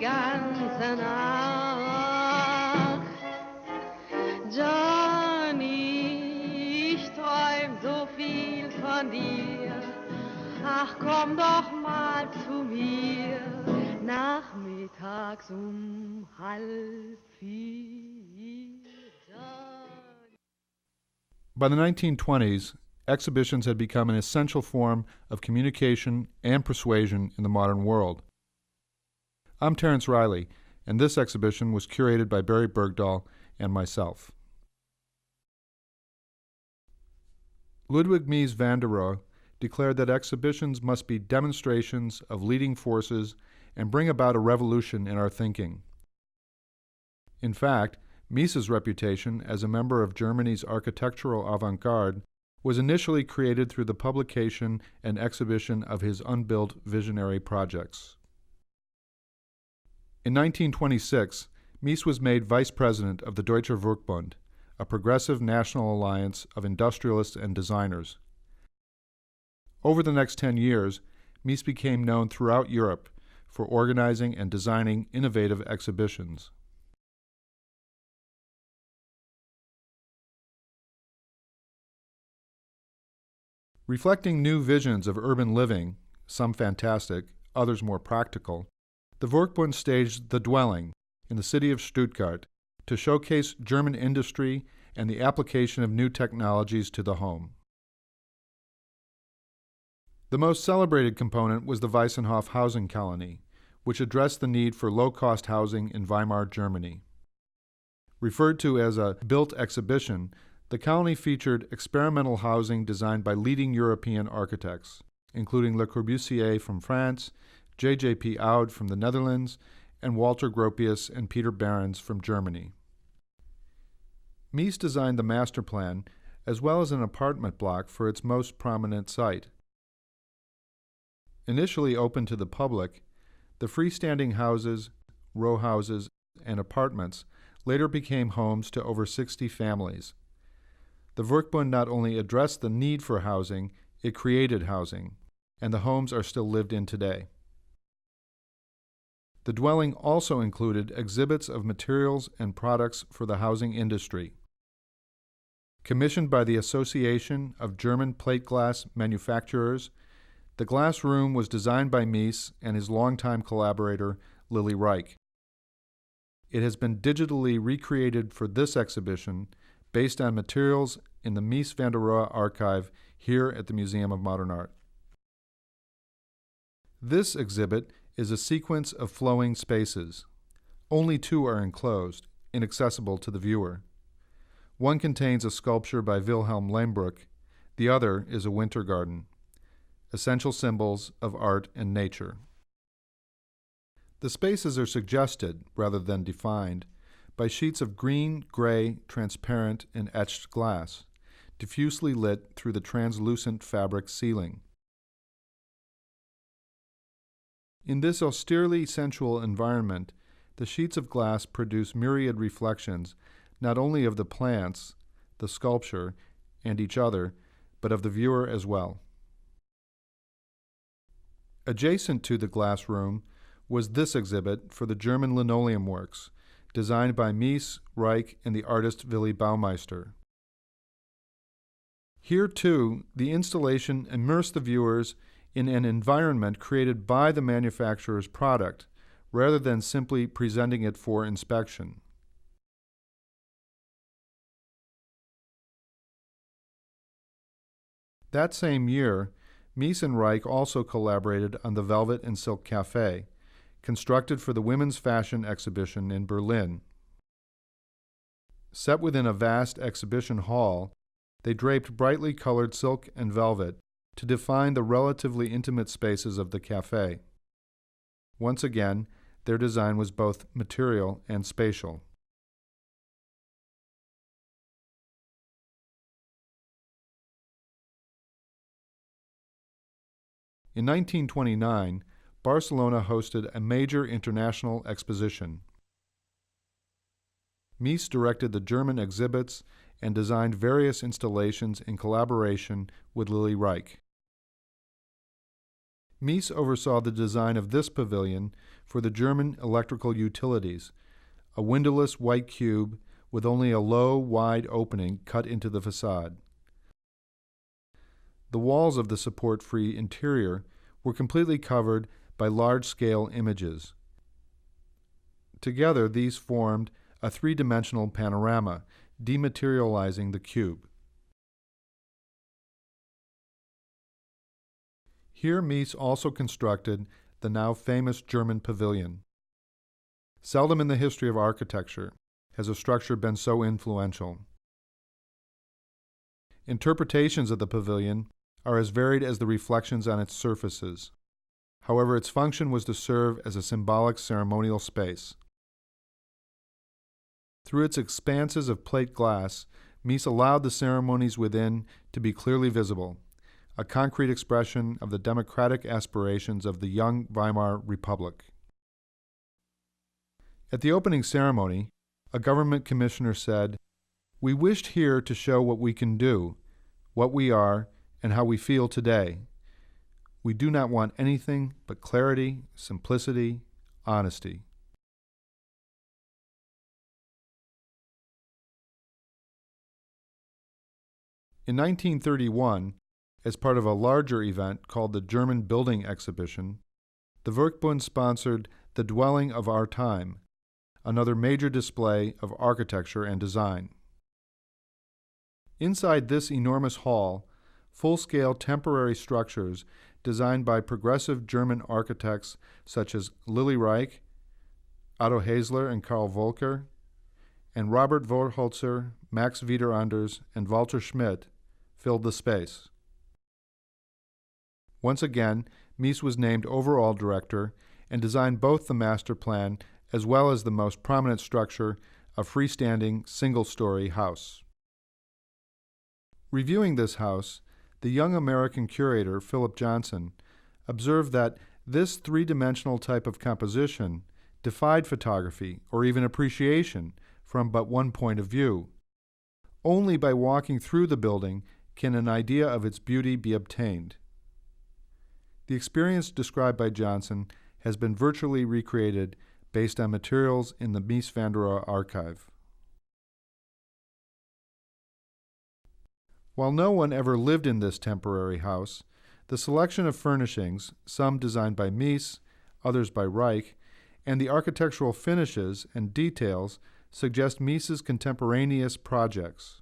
ganze Nacht. Johnny, ich träum so viel von dir. Ach, komm doch mal zu mir, nachmittags 3:30. By the 1920s, exhibitions had become an essential form of communication and persuasion in the modern world. I'm Terence Riley, and this exhibition was curated by Barry Bergdahl and myself. Ludwig Mies van der Rohe declared that exhibitions must be demonstrations of leading forces and bring about a revolution in our thinking. In fact, Mies's reputation as a member of Germany's architectural avant-garde was initially created through the publication and exhibition of his unbuilt visionary projects. In 1926, Mies was made vice president of the Deutscher Werkbund, a progressive national alliance of industrialists and designers. Over the next 10 years, Mies became known throughout Europe for organizing and designing innovative exhibitions. Reflecting new visions of urban living, some fantastic, others more practical, the Werkbund staged The Dwelling in the city of Stuttgart to showcase German industry and the application of new technologies to the home. The most celebrated component was the Weissenhof housing colony, which addressed the need for low-cost housing in Weimar, Germany. Referred to as a built exhibition, the colony featured experimental housing designed by leading European architects, including Le Corbusier from France, J.J.P. Oud from the Netherlands, and Walter Gropius and Peter Behrens from Germany. Mies designed the master plan as well as an apartment block for its most prominent site. Initially open to the public, the freestanding houses, row houses, and apartments later became homes to over 60 families. The Werkbund not only addressed the need for housing, it created housing, and the homes are still lived in today. The dwelling also included exhibits of materials and products for the housing industry. Commissioned by the Association of German Plate Glass Manufacturers, the glass room was designed by Mies and his longtime collaborator, Lily Reich. It has been digitally recreated for this exhibition based on materials in the Mies van der Rohe archive here at the Museum of Modern Art. This exhibit is a sequence of flowing spaces. Only two are enclosed, inaccessible to the viewer. One contains a sculpture by Wilhelm Lehmbruck, the other is a winter garden, essential symbols of art and nature. The spaces are suggested, rather than defined, by sheets of green, gray, transparent, and etched glass, diffusely lit through the translucent fabric ceiling. In this austerely sensual environment, the sheets of glass produce myriad reflections, not only of the plants, the sculpture, and each other, but of the viewer as well. Adjacent to the glass room was this exhibit for the German linoleum works, designed by Mies, Reich, and the artist Willy Baumeister. Here, too, the installation immersed the viewers in an environment created by the manufacturer's product, rather than simply presenting it for inspection. That same year, Mies and Reich also collaborated on the Velvet and Silk Café, constructed for the Women's Fashion Exhibition in Berlin. Set within a vast exhibition hall, they draped brightly colored silk and velvet to define the relatively intimate spaces of the café. Once again, their design was both material and spatial. In 1929, Barcelona hosted a major international exposition. Mies directed the German exhibits and designed various installations in collaboration with Lily Reich. Mies oversaw the design of this pavilion for the German electrical utilities, a windowless white cube with only a low, wide opening cut into the facade. The walls of the support-free interior were completely covered by large-scale images. Together, these formed a three-dimensional panorama, dematerializing the cube. Here, Mies also constructed the now famous German pavilion. Seldom in the history of architecture has a structure been so influential. Interpretations of the pavilion are as varied as the reflections on its surfaces. However, its function was to serve as a symbolic ceremonial space. Through its expanses of plate glass, Mies allowed the ceremonies within to be clearly visible, a concrete expression of the democratic aspirations of the young Weimar Republic. At the opening ceremony, a government commissioner said, "We wished here to show what we can do, what we are, and how we feel today. We do not want anything but clarity, simplicity, honesty." In 1931, as part of a larger event called the German Building Exhibition, the Werkbund sponsored The Dwelling of Our Time, another major display of architecture and design. Inside this enormous hall, full-scale temporary structures designed by progressive German architects such as Lily Reich, Otto Haesler and Karl Volker, and Robert Vorholzer, Max Wiederanders, and Walter Schmidt filled the space. Once again, Mies was named overall director and designed both the master plan as well as the most prominent structure, a freestanding single-story house. Reviewing this house, the young American curator, Philip Johnson, observed that this three-dimensional type of composition defied photography or even appreciation from but one point of view. Only by walking through the building can an idea of its beauty be obtained. The experience described by Johnson has been virtually recreated based on materials in the Mies van der Rohe archive. While no one ever lived in this temporary house, the selection of furnishings, some designed by Mies, others by Reich, and the architectural finishes and details suggest Mies's contemporaneous projects.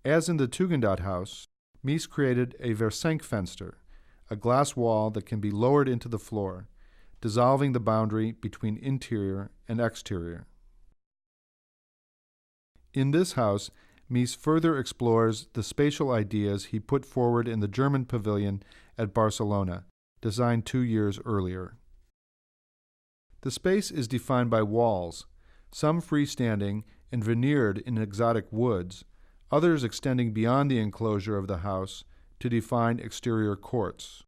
As in the Tugendhat house, Mies created a Versenkfenster, a glass wall that can be lowered into the floor, dissolving the boundary between interior and exterior. In this house, Mies further explores the spatial ideas he put forward in the German pavilion at Barcelona, designed 2 years earlier. The space is defined by walls, some freestanding and veneered in exotic woods, others extending beyond the enclosure of the house to define exterior courts.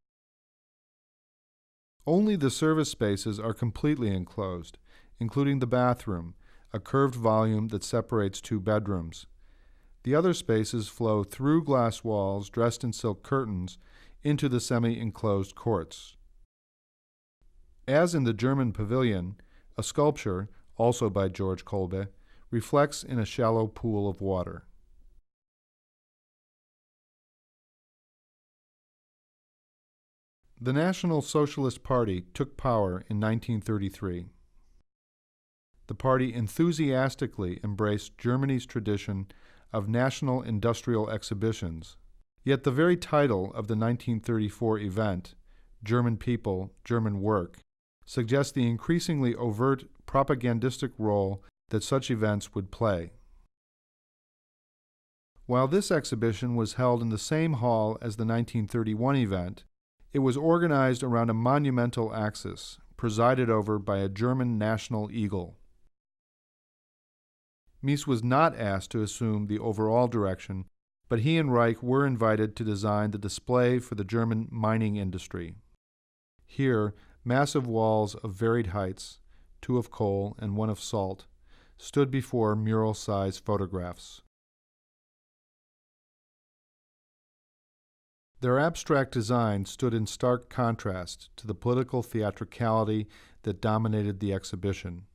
Only the service spaces are completely enclosed, including the bathroom, a curved volume that separates 2 bedrooms. The other spaces flow through glass walls dressed in silk curtains into the semi-enclosed courts. As in the German pavilion, a sculpture, also by George Kolbe, reflects in a shallow pool of water. The National Socialist Party took power in 1933. The party enthusiastically embraced Germany's tradition of national industrial exhibitions, yet the very title of the 1934 event, German People, German Work, suggests the increasingly overt propagandistic role that such events would play. While this exhibition was held in the same hall as the 1931 event, it was organized around a monumental axis, presided over by a German national eagle. Mies was not asked to assume the overall direction, but he and Reich were invited to design the display for the German mining industry. Here, massive walls of varied heights, 2 of coal and 1 of salt, stood before mural-size photographs. Their abstract design stood in stark contrast to the political theatricality that dominated the exhibition.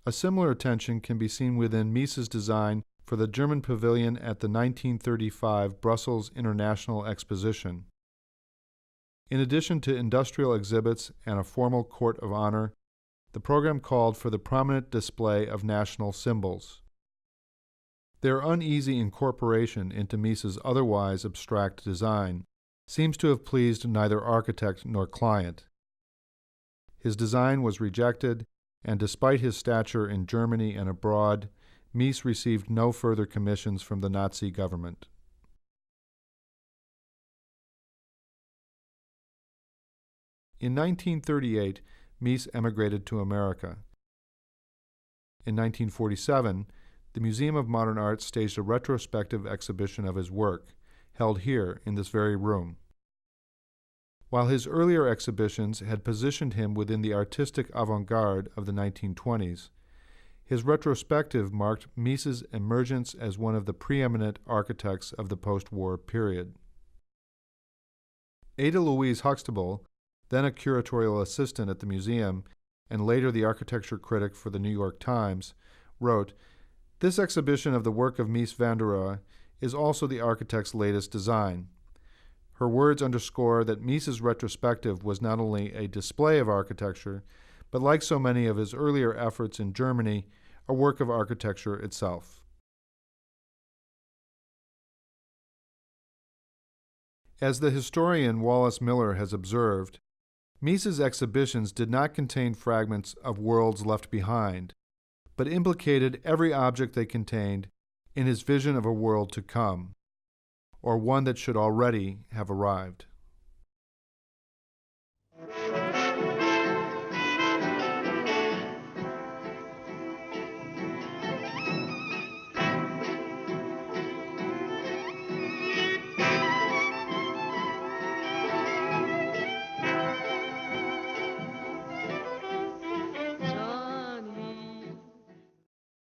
A similar attention can be seen within Mies's design for the German pavilion at the 1935 Brussels International Exposition. In addition to industrial exhibits and a formal court of honor, the program called for the prominent display of national symbols. Their uneasy incorporation into Mies's otherwise abstract design seems to have pleased neither architect nor client. His design was rejected, and despite his stature in Germany and abroad, Mies received no further commissions from the Nazi government. In 1938, Mies emigrated to America. In 1947, the Museum of Modern Art staged a retrospective exhibition of his work, held here in this very room. While his earlier exhibitions had positioned him within the artistic avant-garde of the 1920s, his retrospective marked Mies's emergence as one of the preeminent architects of the post-war period. Ada Louise Huxtable, then a curatorial assistant at the museum and later the architecture critic for the New York Times, wrote, "This exhibition of the work of Mies van der Rohe is also the architect's latest design." Her words underscore that Mies's retrospective was not only a display of architecture, but like so many of his earlier efforts in Germany, a work of architecture itself. As the historian Wallace Miller has observed, Mies's exhibitions did not contain fragments of worlds left behind, but implicated every object they contained in his vision of a world to come, or one that should already have arrived.